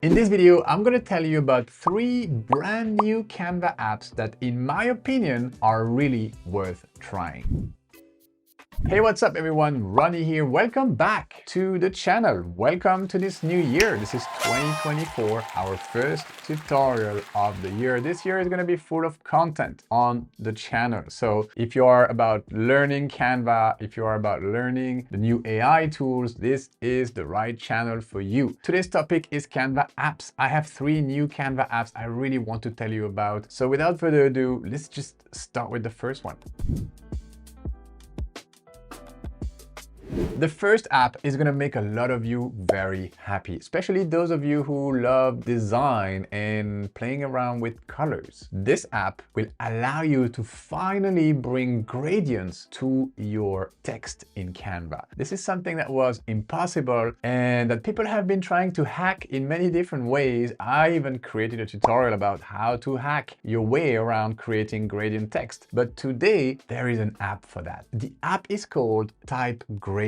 In this video, I'm going to tell you about 3 brand new Canva apps that, in my opinion, are really worth trying. Hey, what's up everyone? Ronnie here. Welcome back to the channel. Welcome to this new year. This is 2024, our first tutorial of the year. This year is going to be full of content on the channel. So if you are about learning Canva, if you are about learning the new AI tools, this is the right channel for you. Today's topic is Canva apps. I have 3 new Canva apps I really want to tell you about. So without further ado, let's just start with the first one. The first app is going to make a lot of you very happy, especially those of you who love design and playing around with colors. This app will allow you to finally bring gradients to your text in Canva. This is something that was impossible and that people have been trying to hack in many different ways. I even created a tutorial about how to hack your way around creating gradient text. But today there is an app for that. The app is called TypeGradient.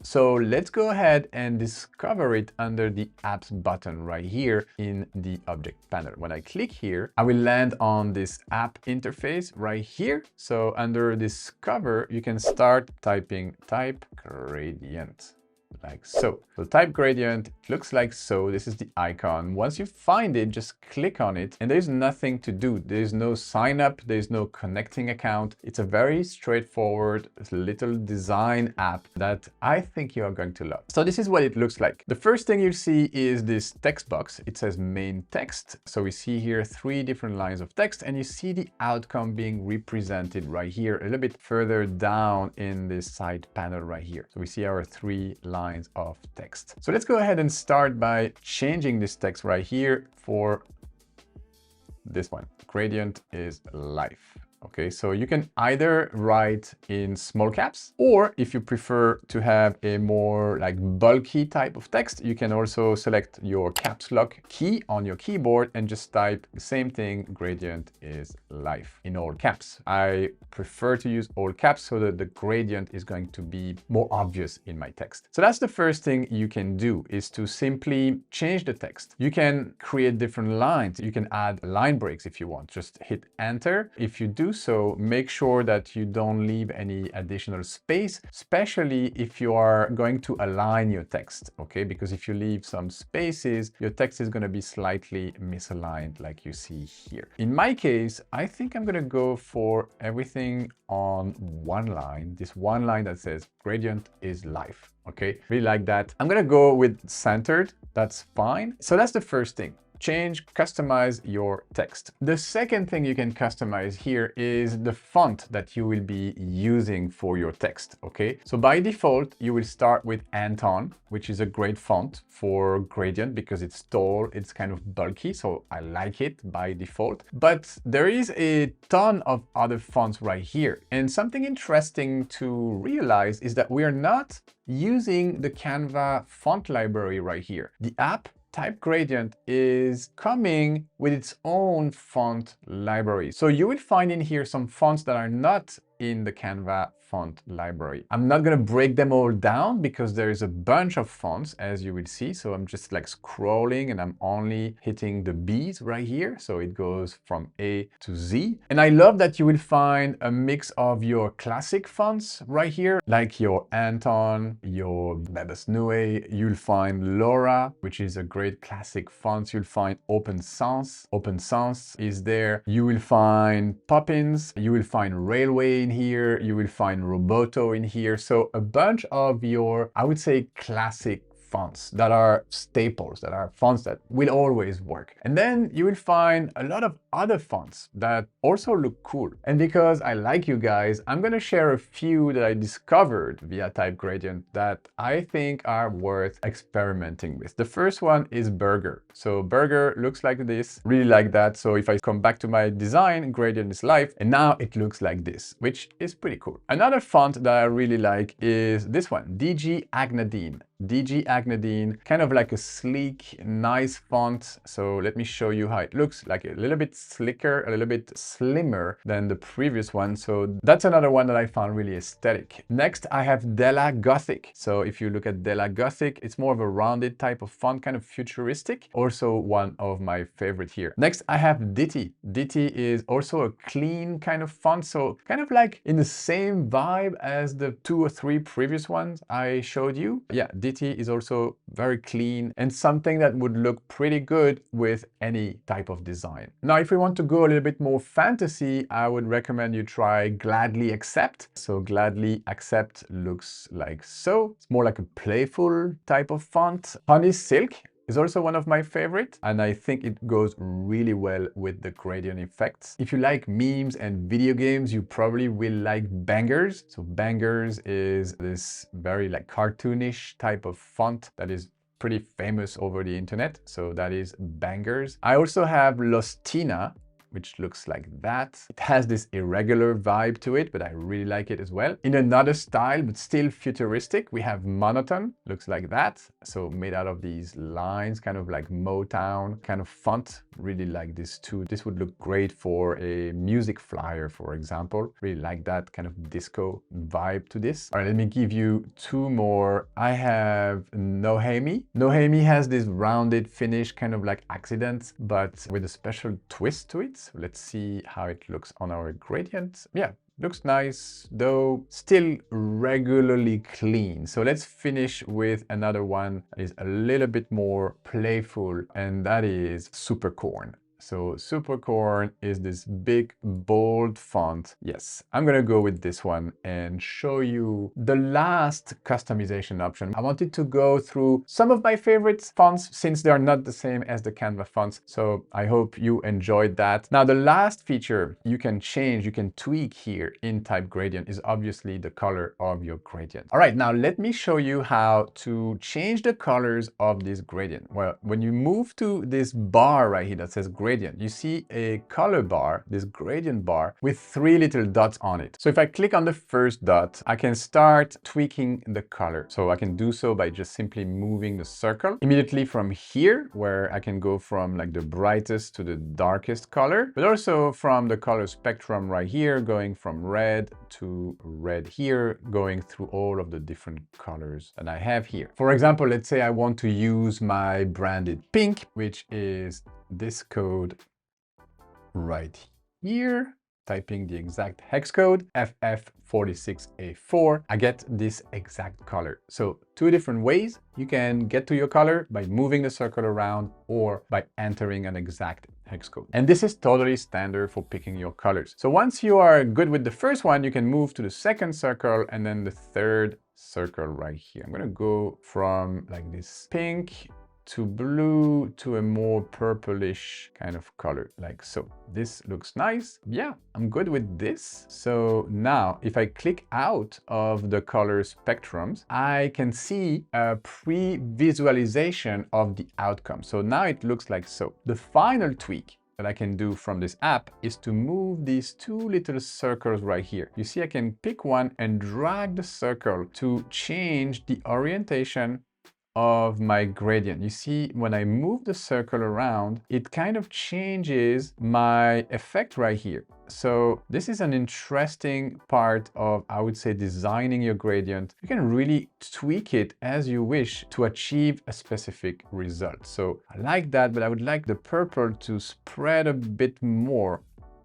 So let's go ahead and discover it under the apps button right here in the object panel. When I click here, I will land on this app interface right here. So under discover, you can start typing TypeGradient. Like so. So TypeGradient looks like so. This is the icon. Once you find it, just click on it and there's nothing to do. There's no sign up. There's no connecting account. It's a very straightforward little design app that I think you are going to love. So this is what it looks like. The first thing you'll see is this text box. It says main text. So we see here 3 different lines of text and you see the outcome being represented right here a little bit further down in this side panel right here. So we see our 3 lines of text. So let's go ahead and start by changing this text right here for this one. Gradient is life. Okay, so you can either write in small caps, or if you prefer to have a more like bulky type of text, you can also select your caps lock key on your keyboard and just type the same thing, gradient is life, in all caps. I prefer to use all caps so that the gradient is going to be more obvious in my text. So that's the first thing you can do, is to simply change the text. You can create different lines. You can add line breaks if you want. Just hit enter. If you do so, make sure that you don't leave any additional space, especially if you are going to align your text, okay? Because if you leave some spaces, your text is going to be slightly misaligned like you see here. In my case, I think I'm going to go for everything on one line, this one line that says gradient is life, okay? Really like that. I'm going to go with centered. That's fine. So that's the first thing. Change, customize your text. The second thing you can customize here is the font that you will be using for your text, okay? So by default, you will start with Anton, which is a great font for gradient because it's tall, it's kind of bulky, so I like it by default. But there is a ton of other fonts right here. And something interesting to realize is that we are not using the Canva font library right here. The app TypeGradient is coming with its own font library. So you will find in here some fonts that are not in the Canva font library. I'm not going to break them all down because there is a bunch of fonts, as you will see. So I'm just like scrolling and I'm only hitting the B's right here. So it goes from A to Z. And I love that you will find a mix of your classic fonts right here, like your Anton, your Babasnue. You'll find Laura, which is a great classic font. You'll find Open Sans. Open Sans is there. You will find Poppins. You will find Railway in here. You will find Roboto in here. So a bunch of your, I would say, classic fonts that are staples, that are fonts that will always work. And then you will find a lot of other fonts that also look cool. And because I like you guys, I'm going to share a few that I discovered via TypeGradient that I think are worth experimenting with. The first one is Burger. So Burger looks like this, really like that. So if I come back to my design, gradient is life, and now it looks like this, which is pretty cool. Another font that I really like is this one, DG Agnadine. DG Agnadine, kind of like a sleek, nice font. So let me show you how it looks, like a little bit slicker, a little bit slimmer than the previous one. So that's another one that I found really aesthetic. Next, I have Della Gothic. So if you look at Della Gothic, it's more of a rounded type of font, kind of futuristic. Also one of my favorite here. Next, I have Ditty. Ditty is also a clean kind of font. So kind of like in the same vibe as the 2 or 3 previous ones I showed you. Yeah, Ditty is also very clean and something that would look pretty good with any type of design. Now, if we want to go a little bit more fantasy, I would recommend you try Gladly Accept. So Gladly Accept looks like so. It's more like a playful type of font. Honey Silk is also one of my favorite, and I think it goes really well with the gradient effects. If you like memes and video games, you probably will like Bangers. So Bangers is this very like cartoonish type of font that is pretty famous over the internet. So that is Bangers. I also have Lostina, which looks like that. It has this irregular vibe to it, but I really like it as well. In another style, but still futuristic, we have Monotone, looks like that. So made out of these lines, kind of like Motown kind of font. Really like this too. This would look great for a music flyer, for example. Really like that kind of disco vibe to this. All right, let me give you 2 more. I have Nohemi. Nohemi has this rounded finish, kind of like Accidents, but with a special twist to it. So let's see how it looks on our gradient. Yeah, looks nice, though still regularly clean. So let's finish with another one that is a little bit more playful, and that is Supercorn. So Supercorn is this big, bold font. Yes, I'm gonna go with this one and show you the last customization option. I wanted to go through some of my favorite fonts since they are not the same as the Canva fonts. So I hope you enjoyed that. Now, the last feature you can change, you can tweak here in TypeGradient is obviously the color of your gradient. All right, now let me show you how to change the colors of this gradient. Well, when you move to this bar right here that says gradient, you see a color bar, this gradient bar with 3 little dots on it. So if I click on the first dot, I can start tweaking the color. So I can do so by just simply moving the circle immediately from here, where I can go from like the brightest to the darkest color, but also from the color spectrum right here, going from red to red here, going through all of the different colors that I have here. For example, let's say I want to use my branded pink, which is this code right here, typing the exact hex code, FF46A4, I get this exact color. So 2 different ways you can get to your color: by moving the circle around or by entering an exact hex code. And this is totally standard for picking your colors. So once you are good with the first one, you can move to the second circle and then the third circle right here. I'm gonna go from like this pink to blue to a more purplish kind of color, like so. This looks nice. Yeah, I'm good with this. So now if I click out of the color spectrums, I can see a pre-visualization of the outcome. So now it looks like so. The final tweak that I can do from this app is to move these 2 little circles right here. You see, I can pick one and drag the circle to change the orientation of my gradient. You see, when I move the circle around, it kind of changes my effect right here. So this is an interesting part of, I would say, designing your gradient. You can really tweak it as you wish to achieve a specific result. So I like that, but I would like the purple to spread a bit more,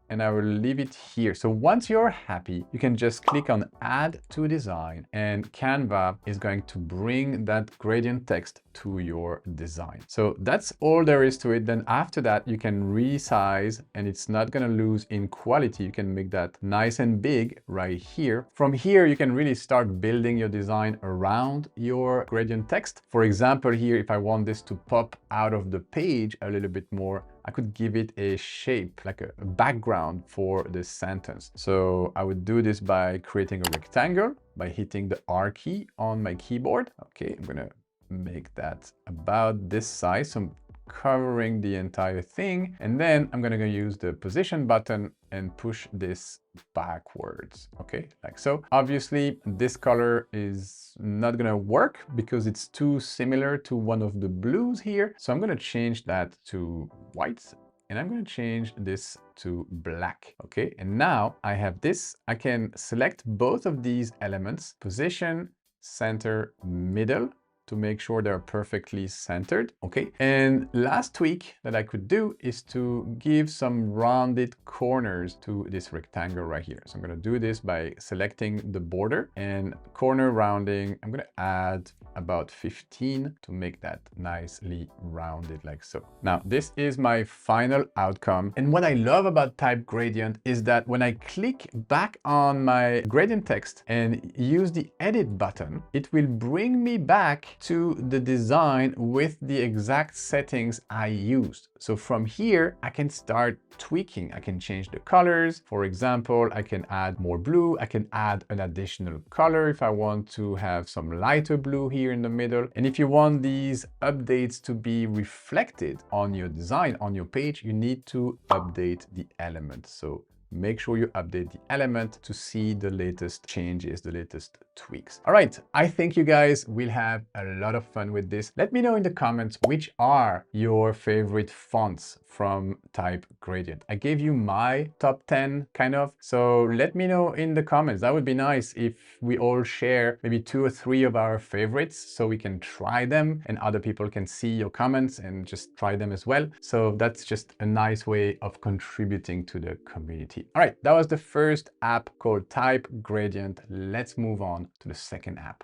and I will leave it here. So once you're happy, you can just click on Add to Design, and Canva is going to bring that gradient text to your design. So that's all there is to it. Then after that, you can resize, and it's not gonna lose in quality. You can make that nice and big right here. From here, you can really start building your design around your gradient text. For example, here, if I want this to pop out of the page a little bit more, I could give it a shape, like a background for this sentence. So I would do this by creating a rectangle, by hitting the R key on my keyboard. Okay, I'm gonna make that about this size. So I'm covering the entire thing. And then I'm gonna use the position button and push this backwards. Okay, like so. Obviously, this color is not gonna work because it's too similar to one of the blues here. So I'm gonna change that to white. and I'm going to change this to black. Okay, and now I have this. I can select both of these elements, position, center, middle, to make sure they're perfectly centered. Okay, and last tweak that I could do is to give some rounded corners to this rectangle right here. So I'm going to do this by selecting the border and corner rounding. I'm going to add about 15 to make that nicely rounded like so. Now this is my final outcome, and what I love about TypeGradient is that when I click back on my gradient text and use the edit button, it will bring me back to the design with the exact settings I used. So from here, I can start tweaking. I can change the colors. For example, I can add more blue. I can add an additional color if I want to have some lighter blue here in the middle. And if you want these updates to be reflected on your design, on your page, you need to update the element. So make sure you update the element to see the latest changes, the latest tweaks. All right, I think you guys will have a lot of fun with this. Let me know in the comments which are your favorite fonts from TypeGradient. I gave you my top 10 kind of, so let me know in the comments. That would be nice if we all share maybe 2 or 3 of our favorites so we can try them and other people can see your comments and just try them as well. So that's just a nice way of contributing to the community. All right, that was the first app called TypeGradient. Let's move on to the second app.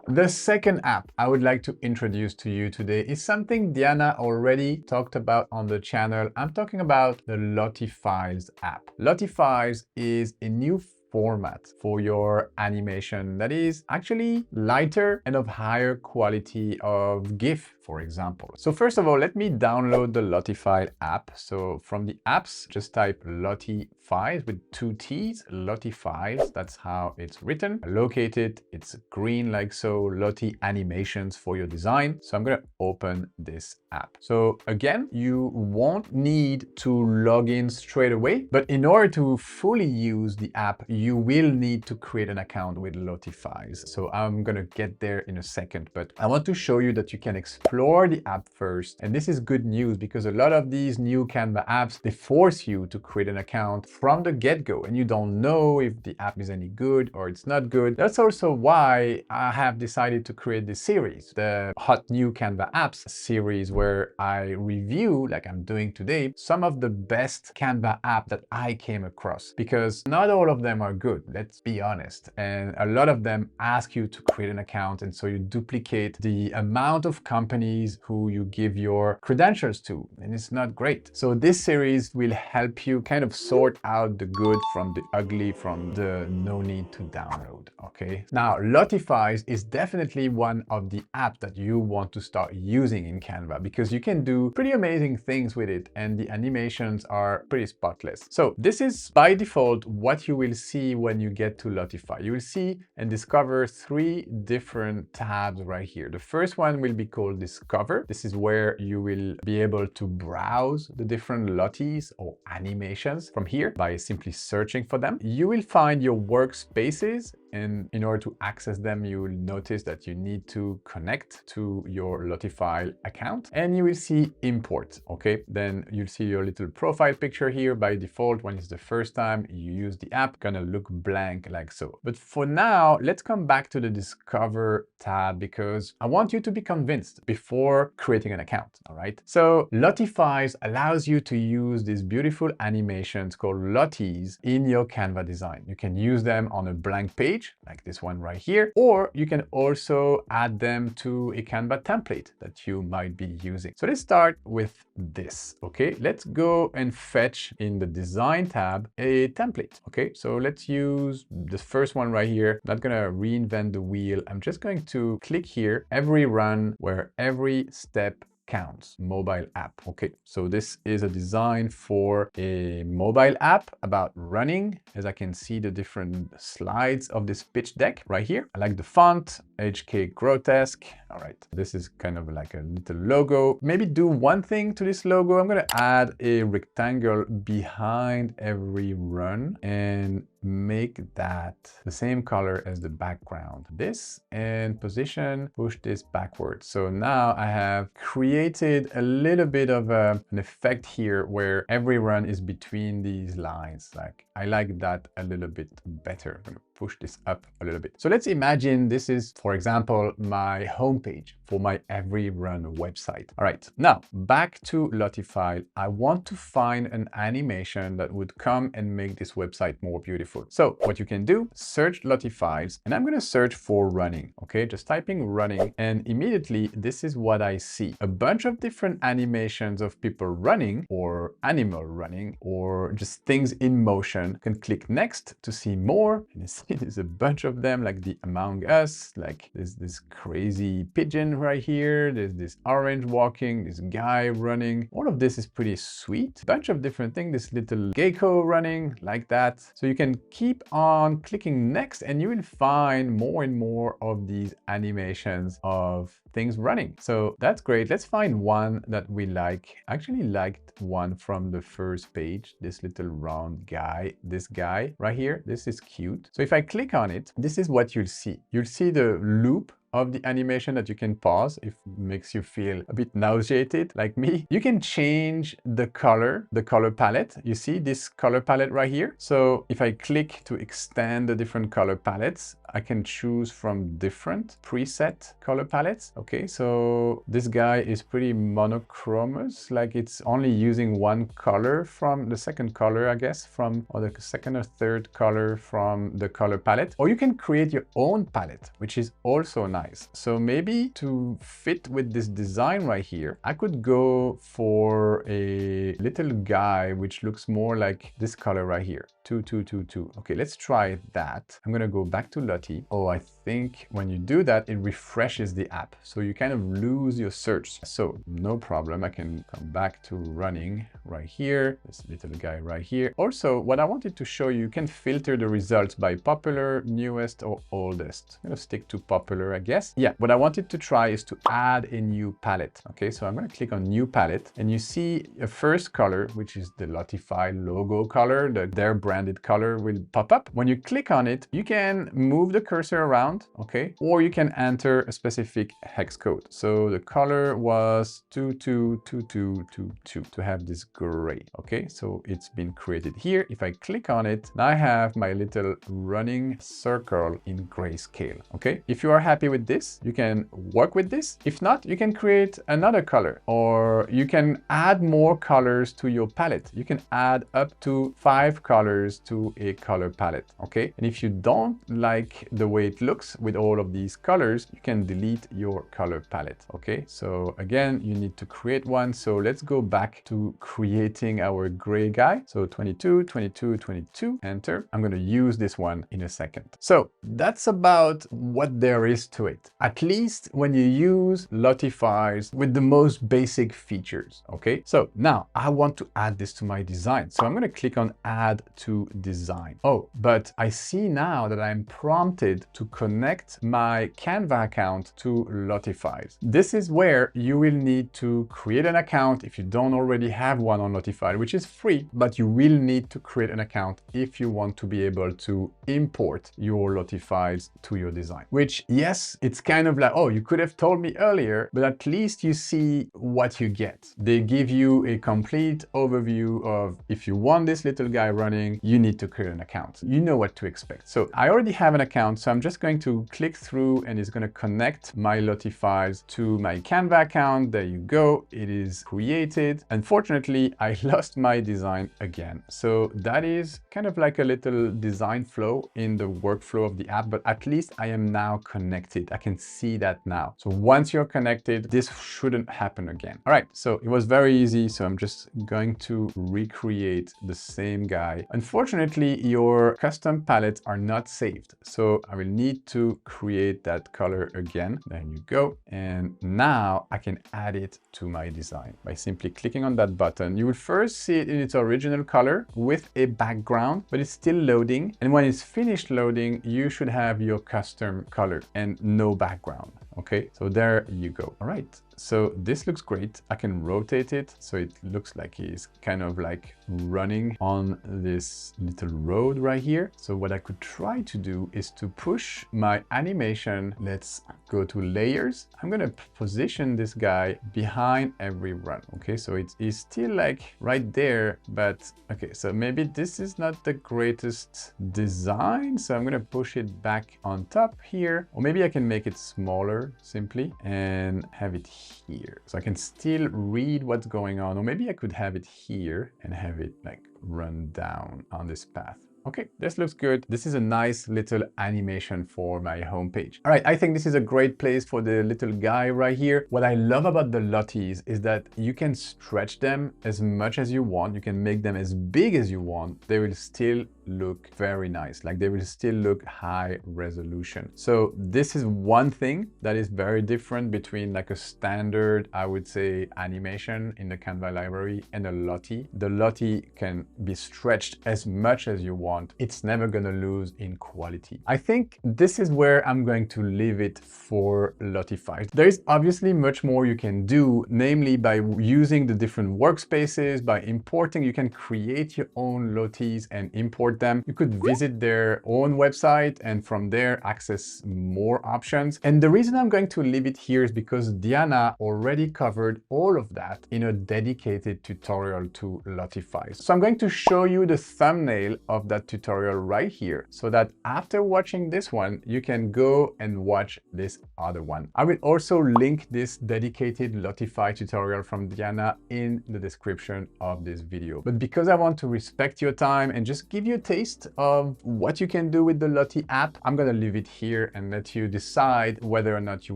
The second app I would like to introduce to you today is something Diana already talked about on the channel. I'm talking about the LottieFiles app. LottieFiles is a new format for your animation that is actually lighter and of higher quality of GIF, for example. So first of all, let me download the LottieFile app. So from the apps, just type LottieFiles with 2 T's, LottieFiles, that's how it's written. Locate it, it's green like so, Lottie animations for your design. So I'm gonna open this app. So again, you won't need to log in straight away, but in order to fully use the app, you will need to create an account with LottieFiles. So I'm gonna get there in a second, but I want to show you that you can explore the app first. And this is good news because a lot of these new Canva apps, they force you to create an account from the get-go and you don't know if the app is any good or it's not good. That's also why I have decided to create this series, the Hot New Canva Apps series, where I review, like I'm doing today, some of the best Canva app that I came across, because not all of them are good, let's be honest. And a lot of them ask you to create an account, and so you duplicate the amount of companies who you give your credentials to, and it's not great. So this series will help you kind of sort out the good from the ugly, from the no need to download, okay? Now, LottieFiles is definitely one of the apps that you want to start using in Canva because you can do pretty amazing things with it and the animations are pretty spotless. So this is by default what you will see when you get to LottieFiles. You will see and discover 3 different tabs right here. The first one will be called Discover. This is where you will be able to browse the different Lotties or animations from here by simply searching for them. You will find your workspaces, and in order to access them, you will notice that you need to connect to your LottieFile account, and you will see import, okay? Then you'll see your little profile picture here. By default, when it's the first time you use the app, gonna look blank like so. But for now, let's come back to the Discover tab because I want you to be convinced before creating an account, all right? So LottieFiles allows you to use these beautiful animations called Lotties in your Canva design. You can use them on a blank page, like this one right here, or you can also add them to a Canva template that you might be using. So let's start with this, okay? Let's go and fetch in the design tab a template, okay? So let's use the first one right here. I'm not gonna reinvent the wheel. I'm just going to click here, every run where every step counts, mobile app. Okay, so this is a design for a mobile app about running. As I can see the different slides of this pitch deck right here. I like the font, HK Grotesque. All right, this is kind of like a little logo. Maybe do one thing to this logo. I'm gonna add a rectangle behind every run and make that the same color as the background. This, and position, push this backwards. So now I have created a little bit of an effect here where every run is between these lines. Like, I like that a little bit better. I'm gonna push this up a little bit. So let's imagine this is, for example, my homepage for my every run website. All right, now back to LottieFile. I want to find an animation that would come and make this website more beautiful. So what you can do, search LottieFiles, and I'm going to search for running. Okay, just typing running, and immediately this is what I see. A bunch of different animations of people running, or animal running, or just things in motion. You can click next to see more, and you see there's a bunch of them, like the Among Us, like there's this crazy pigeon right here, there's this orange walking, this guy running. All of this is pretty sweet. A bunch of different things, this little gecko running like that. So you can keep on clicking next and you will find more and more of these animations of things running. So that's great. Let's find one that we like. I actually liked one from the first page, this little round guy, this guy right here. This is cute. So if I click on it, this is what you'll see. You'll see the loop of the animation that you can pause if it makes you feel a bit nauseated like me. You can change the color palette. You see this color palette right here. So if I click to extend the different color palettes, I can choose from different preset color palettes. Okay, so this guy is pretty monochromous, like it's only using one color from the second color, I guess, from, or the second or third color from the color palette. Or you can create your own palette, which is also nice. So maybe to fit with this design right here, I could go for a little guy which looks more like this color right here, 2222. Okay, let's try that. I'm gonna go back to Lottie. Oh, I think when you do that, it refreshes the app. So you kind of lose your search. So no problem. I can come back to running right here. This little guy right here. Also, what I wanted to show you, you can filter the results by popular, newest, or oldest. I'm gonna stick to popular, I guess. Yeah, what I wanted to try is to add a new palette. Okay, so I'm gonna click on new palette and you see a first color, which is the LottieFile logo color, their branded color will pop up. When you click on it, you can move the cursor around, okay, or you can enter a specific hex code. So the color was 222222 to have this gray. Okay, so it's been created here. If I click on it, now I have my little running circle in grayscale. Okay, if you are happy with this, you can work with this. If not, you can create another color, or you can add more colors to your palette. You can add up to 5 colors to a color palette. Okay, and if you don't like the way it looks with all of these colors, you can delete your color palette. Okay, so again, you need to create one. So let's go back to creating our gray guy. So 22, 22, 22, enter. I'm going to use this one in a second. So that's about what there is to it, at least when you use LottieFiles with the most basic features. Okay, so now I want to add this to my design. So I'm going to click on add to design. Oh, but I see now that I'm prompted to connect my Canva account to LottieFiles. This is where you will need to create an account if you don't already have one on LottieFile, which is free, but you will need to create an account if you want to be able to import your LottieFiles to your design. Which, yes, it's kind of like, oh, you could have told me earlier, but at least you see what you get. They give you a complete overview of if you want this little guy running, you need to create an account. You know what to expect. So I already have an account, so I'm just going to click through and it's going to connect my LottieFiles to my Canva account. There you go. It is created. Unfortunately, I lost my design again. So that is kind of like a little design flow in the workflow of the app, but at least I am now connected. I can see that now. So once you're connected, this shouldn't happen again. All right, so it was very easy. So I'm just going to recreate the same guy. Unfortunately, your custom palettes are not saved. So I will need to create that color again. There you go. And now I can add it to my design by simply clicking on that button. You will first see it in its original color with a background, but it's still loading. And when it's finished loading, you should have your custom color and no background. Okay, so there you go. All right, So this looks great. I can rotate it so it looks like he's kind of like running on this little road right here. So what I could try to do is to push my animation. Let's go to layers. I'm gonna position this guy behind every run. Okay, so it's still like right there, but okay, so maybe this is not the greatest design. So I'm gonna push it back on top here, or maybe I can make it smaller simply and have it here. So I can still read what's going on, or maybe I could have it here and have it like run down on this path. Okay, this looks good. This is a nice little animation for my homepage. All right, I think this is a great place for the little guy right here. What I love about the Lotties is that you can stretch them as much as you want. You can make them as big as you want. They will still look very nice. Like they will still look high resolution. So this is one thing that is very different between like a standard, I would say, animation in the Canva library and a Lottie. The Lottie can be stretched as much as you want. It's never gonna lose in quality. I think this is where I'm going to leave it for LottieFiles. There is obviously much more you can do, namely by using the different workspaces, by importing. You can create your own Lotties and import them. You could visit their own website and from there access more options. And the reason I'm going to leave it here is because Diana already covered all of that in a dedicated tutorial to LottieFiles. So I'm going to show you the thumbnail of that tutorial right here so that after watching this one, you can go and watch this other one. I will also link this dedicated LottieFiles tutorial from Diana in the description of this video. But because I want to respect your time and just give you a taste of what you can do with the Lottie app, I'm gonna leave it here and let you decide whether or not you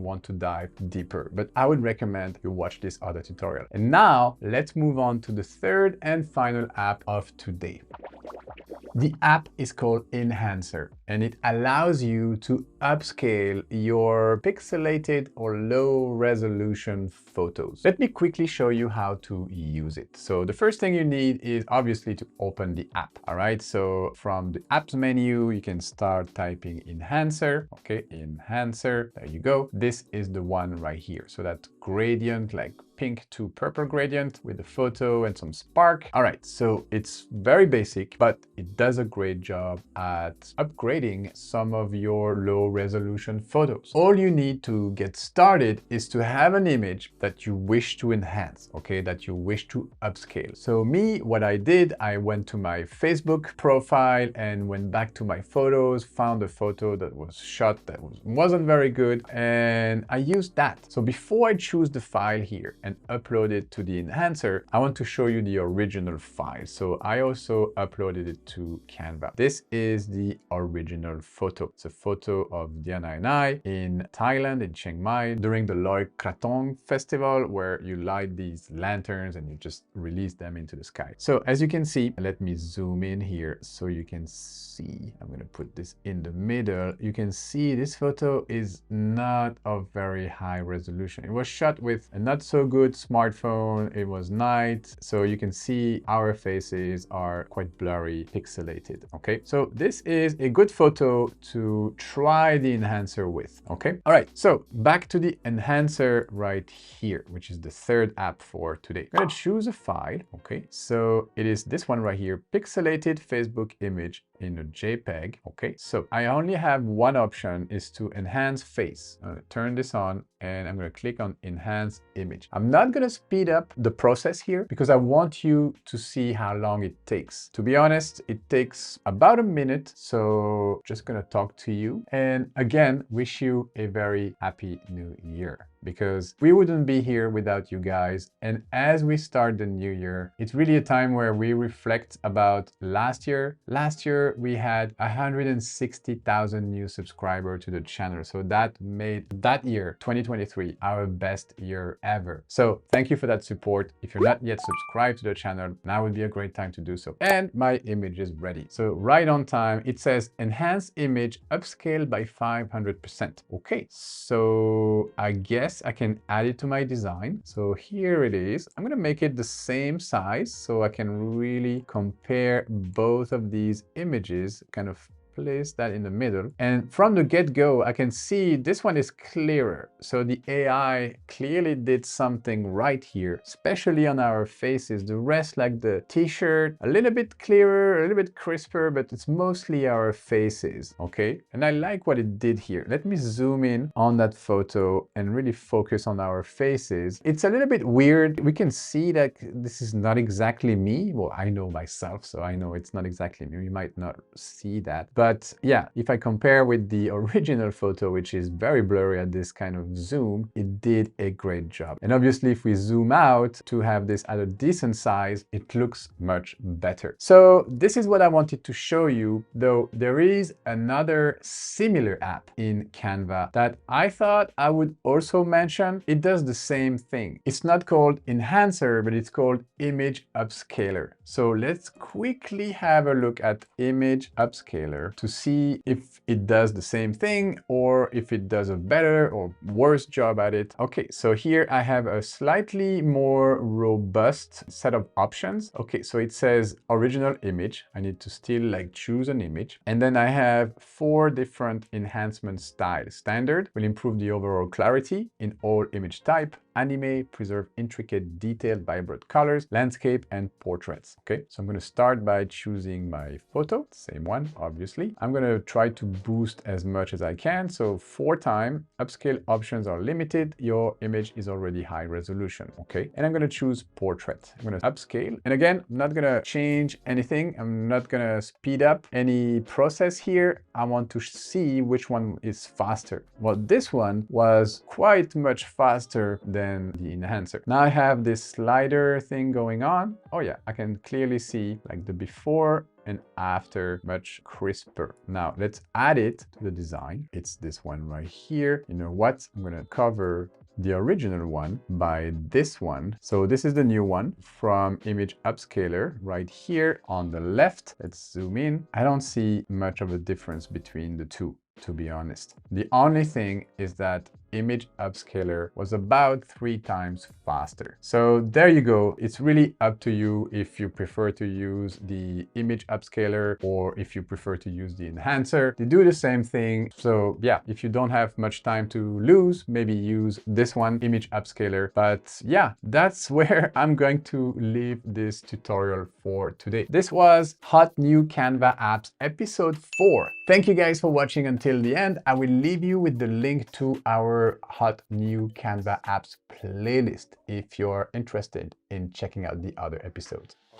want to dive deeper. But I would recommend you watch this other tutorial. And now let's move on to the third and final app of today. The app is called Enhancer, and it allows you to upscale your pixelated or low resolution photos. Let me quickly show you how to use it. So the first thing you need is obviously to open the app. All right, so from the apps menu, you can start typing Enhancer. Okay, Enhancer, there you go. This is the one right here. So that gradient, like pink to purple gradient with a photo and some spark. All right, so it's very basic, but it does a great job at upgrading some of your low resolution photos. All you need to get started is to have an image that you wish to enhance, okay, that you wish to upscale. So me, what I did, I went to my Facebook profile and went back to my photos, found a photo that was shot that wasn't very good, and I used that. So before I choose the file here and upload it to the enhancer, I want to show you the original file. So I also uploaded it to Canva. This is the original photo. It's a photo of Diana and I in Thailand, in Chiang Mai, during the Loy Krathong festival, where you light these lanterns and you just release them into the sky. So as you can see, let me zoom in here so you can see. I'm going to put this in the middle. You can see this photo is not of very high resolution. It was shot with a not so good smartphone. It was night, so you can see our faces are quite blurry, pixelated. Okay, so this is a good photo to try the enhancer with. Okay, all right, so back to the enhancer right here, which is the third app for today. I'm gonna choose a file. Okay, so it is this one right here, pixelated Facebook image in a JPEG. Okay, so I only have one option, is to enhance face. I'm gonna turn this on and I'm gonna click on enhance image. I'm not gonna speed up the process here because I want you to see how long it takes. To be honest, it takes about a minute. So just gonna talk to you and again, wish you a very happy new year, because we wouldn't be here without you guys. And as we start the new year, it's really a time where we reflect about last year. Last year, we had 160,000 new subscribers to the channel. So that made that year, 2023, our best year ever. So thank you for that support. If you're not yet subscribed to the channel, now would be a great time to do so. And my image is ready. So right on time, it says enhance image upscale by 500%. Okay, so I guess I can add it to my design. So here it is. I'm going to make it the same size so I can really compare both of these images, kind of place that in the middle. And from the get-go, I can see this one is clearer. So the AI clearly did something right here, especially on our faces. The rest, like the t-shirt, a little bit clearer, a little bit crisper, but it's mostly our faces, okay? And I like what it did here. Let me zoom in on that photo and really focus on our faces. It's a little bit weird. We can see that this is not exactly me. Well, I know myself, so I know it's not exactly me. You might not see that. But yeah, if I compare with the original photo, which is very blurry at this kind of zoom, it did a great job. And obviously, if we zoom out to have this at a decent size, it looks much better. So this is what I wanted to show you, though there is another similar app in Canva that I thought I would also mention. It does the same thing. It's not called Enhancer, but it's called Image Upscaler. So let's quickly have a look at Image Upscaler to see if it does the same thing or if it does a better or worse job at it. Okay, so here I have a slightly more robust set of options. Okay, so it says original image. I need to still like choose an image. And then I have 4 different enhancement styles. Standard will improve the overall clarity in all image type. Anime, preserve intricate, detailed, vibrant colors, landscape, and portraits. Okay, so I'm going to start by choosing my photo, same one, obviously. I'm going to try to boost as much as I can. So 4 times, upscale options are limited. Your image is already high resolution. Okay, and I'm going to choose portrait. I'm going to upscale. And again, I'm not going to change anything. I'm not going to speed up any process here. I want to see which one is faster. Well, this one was quite much faster than the enhancer. Now I have this slider thing going on. Oh yeah, I can clearly see like the before and after, much crisper. Now let's add it to the design. It's this one right here. You know what? I'm gonna cover the original one by this one. So this is the new one from Image Upscaler right here on the left. Let's zoom in. I don't see much of a difference between the two, to be honest. The only thing is that Image Upscaler was about 3 times faster. So there you go. It's really up to you if you prefer to use the Image Upscaler or if you prefer to use the enhancer. They do the same thing. So yeah, if you don't have much time to lose, maybe use this one, Image Upscaler. But yeah, that's where I'm going to leave this tutorial for today. This was Hot New Canva Apps episode 4. Thank you guys for watching until the end. I will leave you with the link to our Hot New Canva Apps playlist if you're interested in checking out the other episodes.